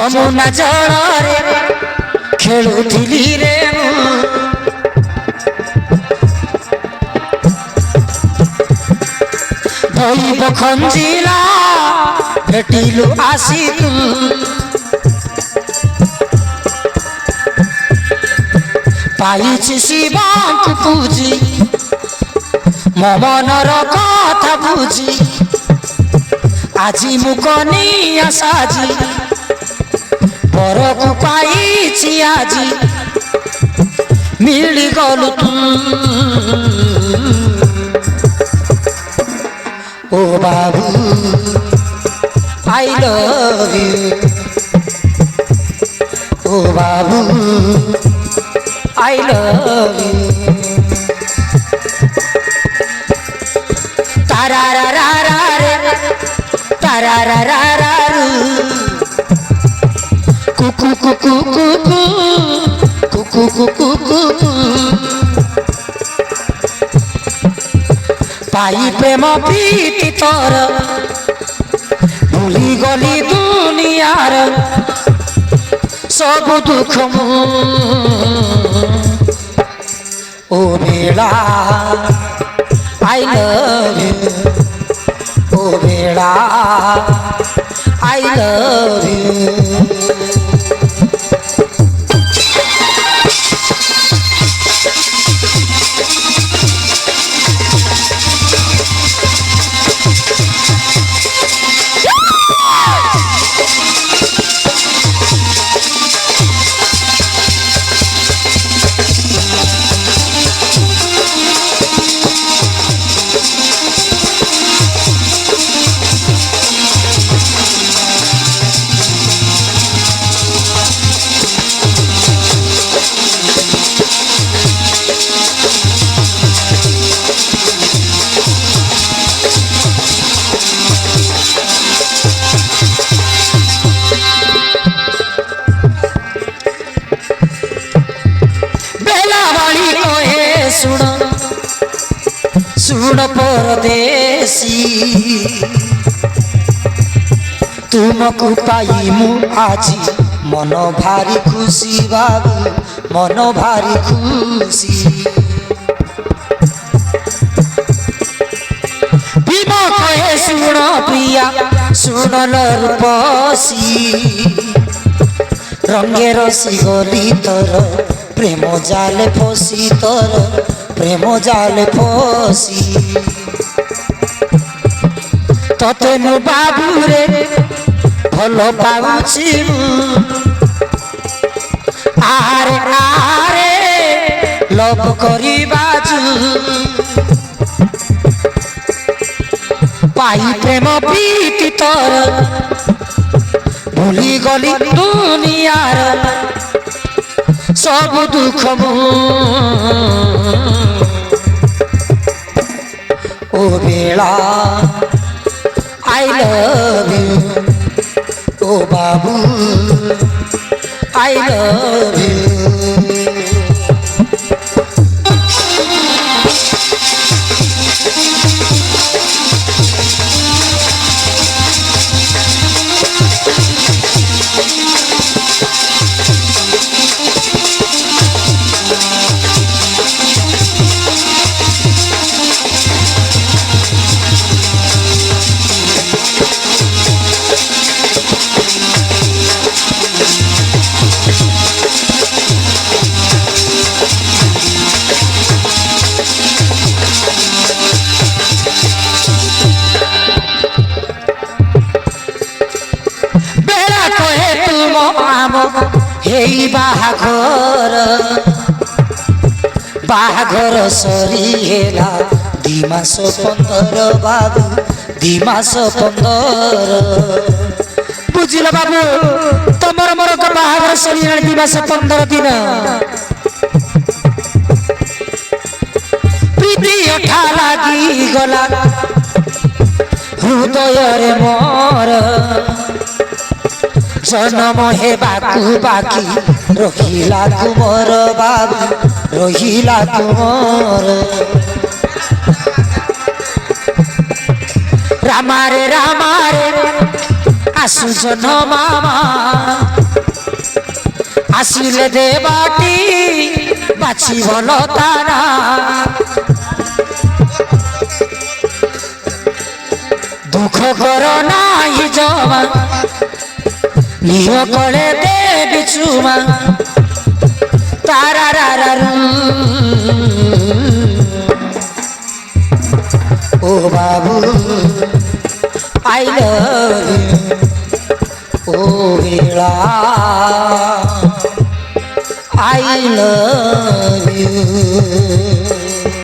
যমুনা জଳରେ ଖେଳୁଥିଲି ରେ ଦୈବ ଖଞ୍ଜିଲା ଭେଟିଲୁ ଆସି ତୁ ପାଇଛି ଶିବଙ୍କୁ ପୂଜି ମୋ ମନର କଥା ବୁଝି ଆଜି ମୁଁ କନିଆ ସାଜି ବରକୁ ପାଇଛି ଆଜି ମିଳିଗଲୁ ତୁ ଓ ବାବୁ I love you O babu I love you tararararare tarararararu kuku kuku kuku kuku kuku kuku पाई प्रेम प्रीति तोर भूली गली दुनियार सब दुख ओ बेड़ा I love you ओ बेड़ा I love you सुन परदेसी तुमको पाई मु आजी मन भारी खुशी बाबू मन भारी खुशी भीम कहे सुन प्रिया सुन रूपसी रंगे रसी गली तोर प्रेम जाले फसी तोर प्रेम जाले फसी तते नु बाबू रे भलो पाउछि आरे आरे लव करी बाजू पाई प्रेम प्रीति तोर भूली गली दुनियार सब दुख ओ बेड़ा I love you O Babu I love you हेई बाहाघर सरी हेला दिमास 15 बाबू दिमास 15 बुझिल बाबू तमर मोर बाहाघर सरी हेला दिमास 15 दिन प्रीति अठा लागी गला हृदय रे मोर जन्म हे बाकू बाकी रहिला तुमर बाबू रहिला तुमर रामारे रामारे আসুছ না মামা আসিলে দেবাটি বাছি বল তারা দুঃখ কর নাই জমা নিহ কলে দেবি চুমা তারারারারু ও বাবু I love you O Bela I love you